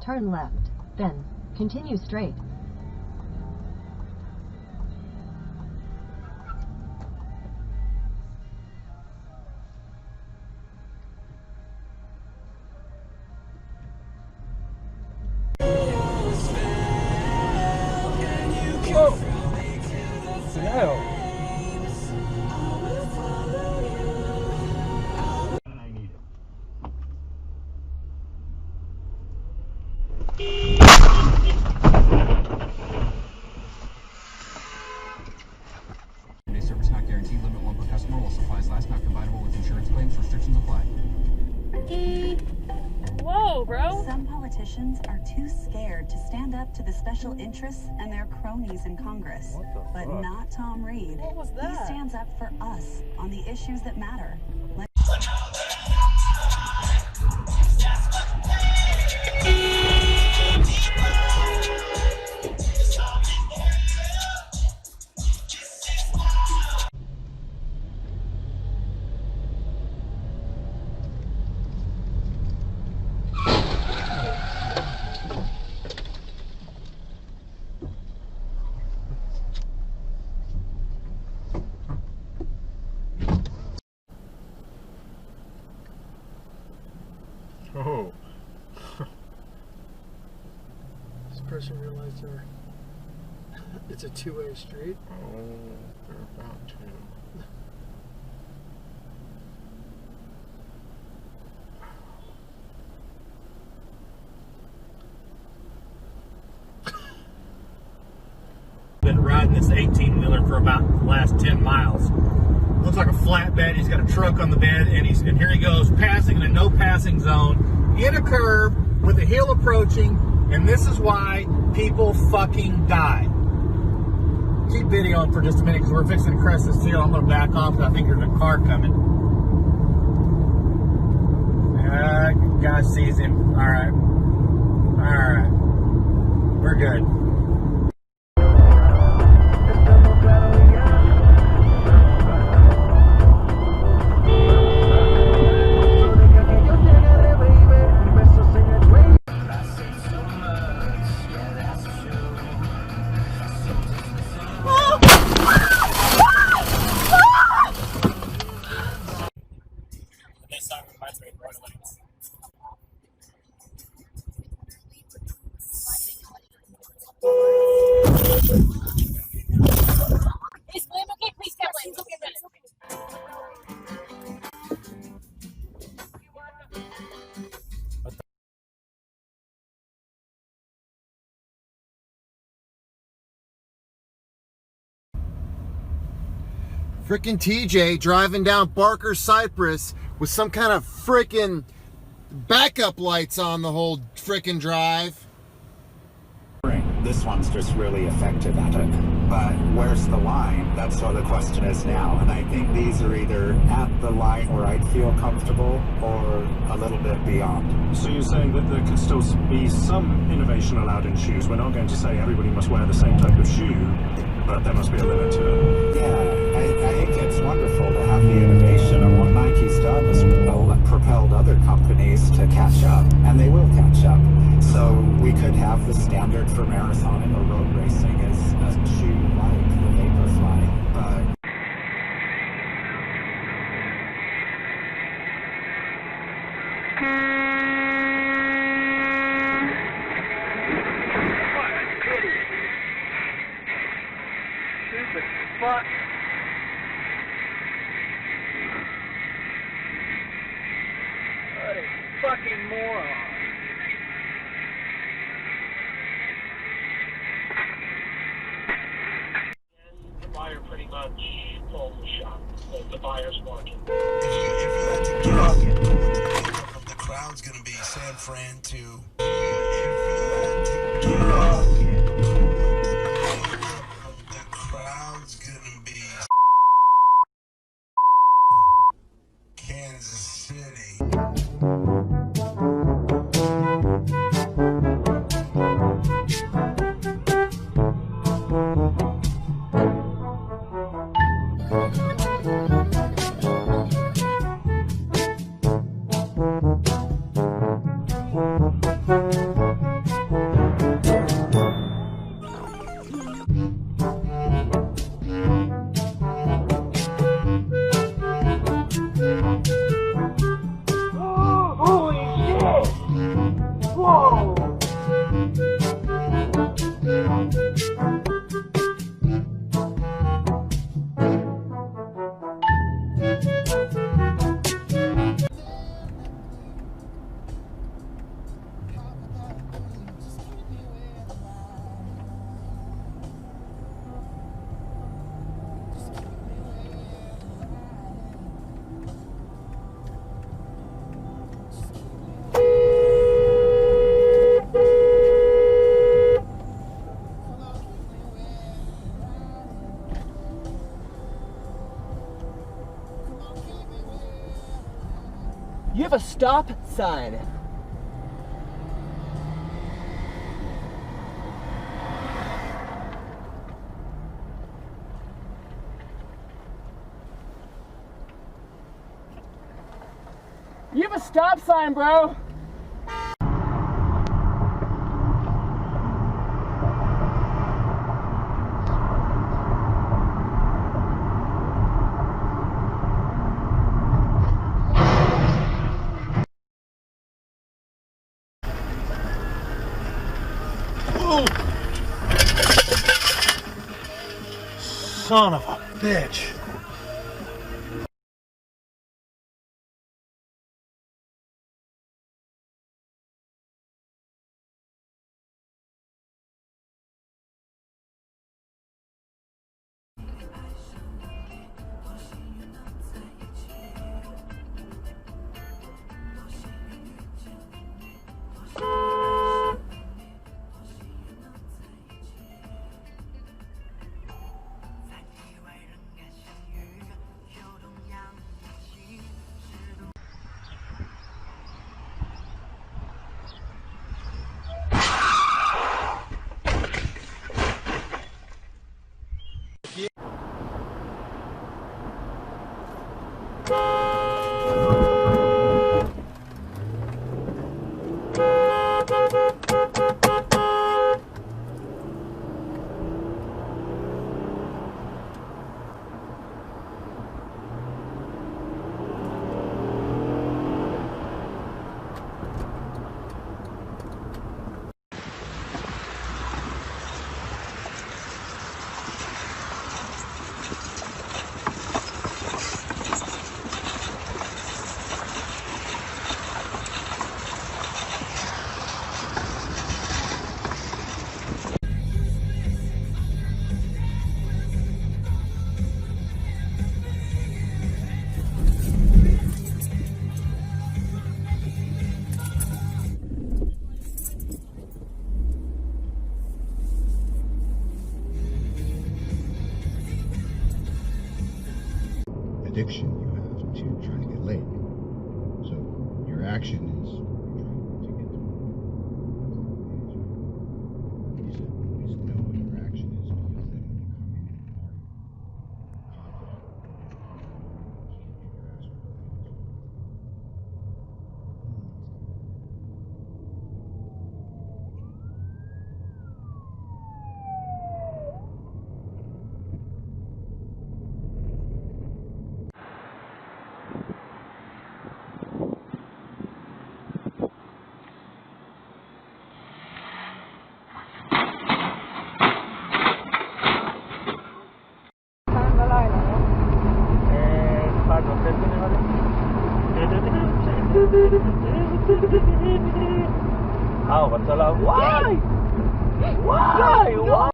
turn left, then continue straight. Whoa! No. Service not guaranteed. Limit one per customer. While supplies last. Not combinable with insurance claims. Restrictions apply. Whoa, bro. Some politicians are too scared to stand up to the special interests and their cronies in Congress. But not Tom Reed. What was that? He stands up for us on the issues that matter. Oh. This person realized it's a two-way street. Oh, they're about to. Been riding this 18-wheeler for about the last 10 miles. Looks like a flatbed. He's got a truck on the bed, and here he goes, passing in a no passing zone in a curve with a hill approaching, and this is why people fucking die. Keep videoing for just a minute because we're fixing to crest this hill. I'm going to back off because I think there's a car coming. Guy sees him. All right. We're good. Frickin' TJ driving down Barker Cypress with some kind of frickin' backup lights on the whole frickin' drive. This one's just really effective at it. But where's the line? That's what the question is now. And I think these are either at the line where I'd feel comfortable or a little bit beyond. So you're saying that there could still be some innovation allowed in shoes? We're not going to say everybody must wear the same type of shoe, but there must be a limit to it. Yeah, I think it's wonderful to have the innovation, and what Nike's done is propelled other companies to catch up, and they will catch up. So we could have the standard for marathoning or road racing as a shoe like the Vaporfly, but Stupid fuck. What a fucking moron. The buyer pretty much calls the shot. The buyer's market. If you had to guess what the crowd's going to be, San Fran to... If you had to guess what the crowd's going to be, Kansas City. You have a stop sign. You have a stop sign, bro. Son of a bitch. Addiction you have to trying to get laid. So your action is trying to get to you should know what your action is, because then when you come in and are Why? Why? Why?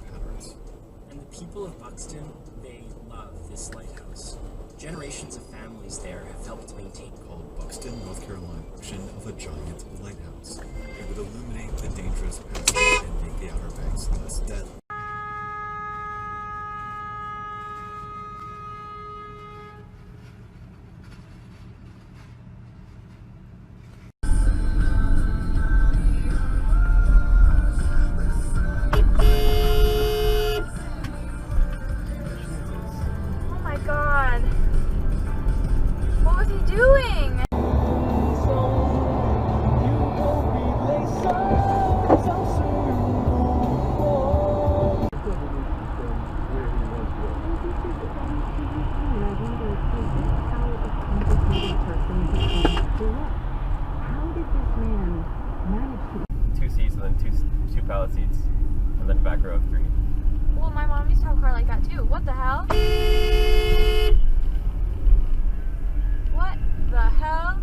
And the people of Buxton, they love this lighthouse. Generations of families there have helped maintain it. Called Buxton, North Carolina, vision of a giant lighthouse. It would illuminate the dangerous passage and make the Outer Banks less deadly. Two pallet seats, and then back row of 3. Well, my mom used to have a car like that too. What the hell? What the hell?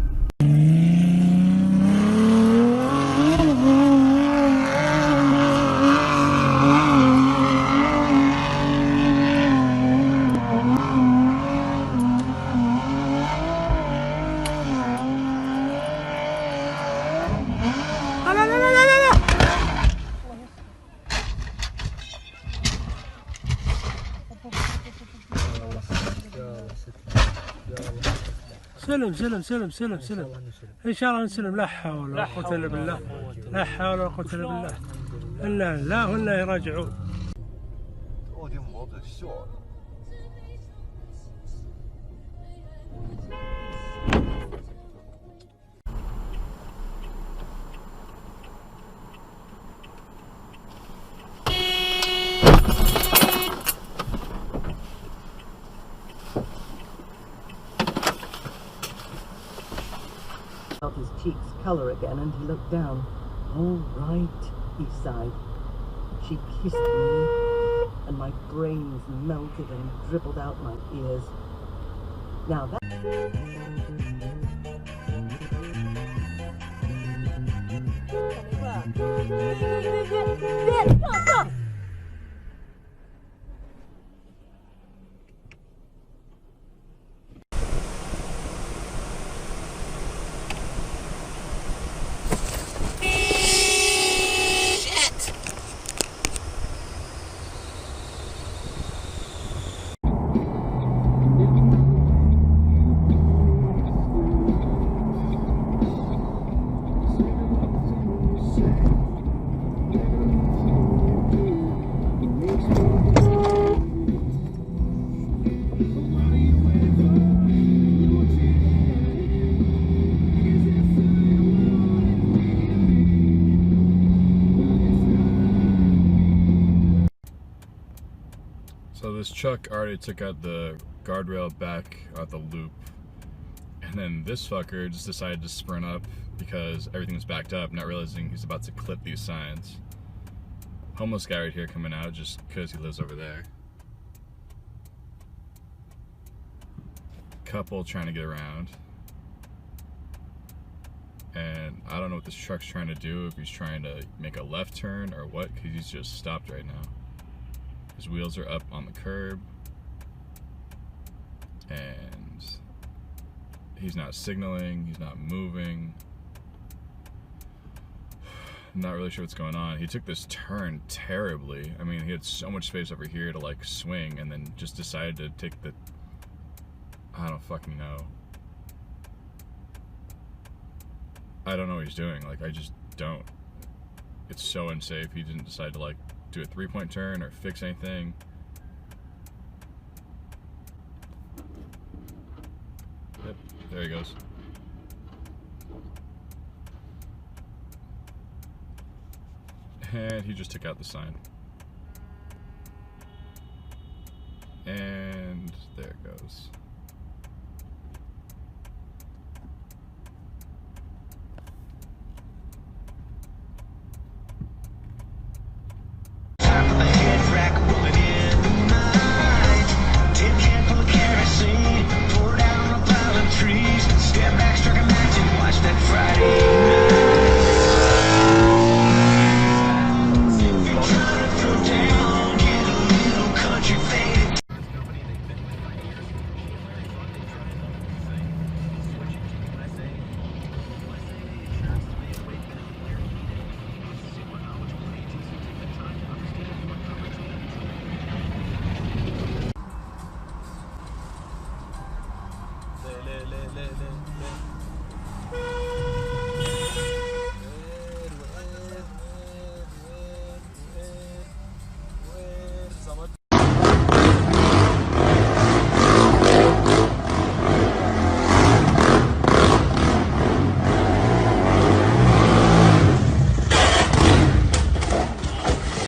سلم سلم سلم سلم سلم ان شاء الله نسلم. لا حول ولا قوه الا بالله. لا حول ولا قوه الا بالله. انا لا ولا يراجعون. Felt his cheeks color again, and he looked down. "All right," he sighed. She kissed me, and my brains melted and dribbled out my ears. Now that... So this truck already took out the guardrail back at the loop, and then this fucker just decided to sprint up because everything's backed up, not realizing he's about to clip these signs. Homeless guy right here coming out just because he lives over there. Couple trying to get around. And I don't know what this truck's trying to do, if he's trying to make a left turn or what, because he's just stopped right now. His wheels are up on the curb, and he's not signaling, he's not moving. I'm not really sure what's going on. He took this turn terribly. I mean, he had so much space over here to like swing, and then just decided to take the, I don't fucking know. I don't know what he's doing. Like, I just don't. It's so unsafe. He didn't decide to like do a 3-point turn or fix anything. Yep, there he goes. And he just took out the sign. And there it goes.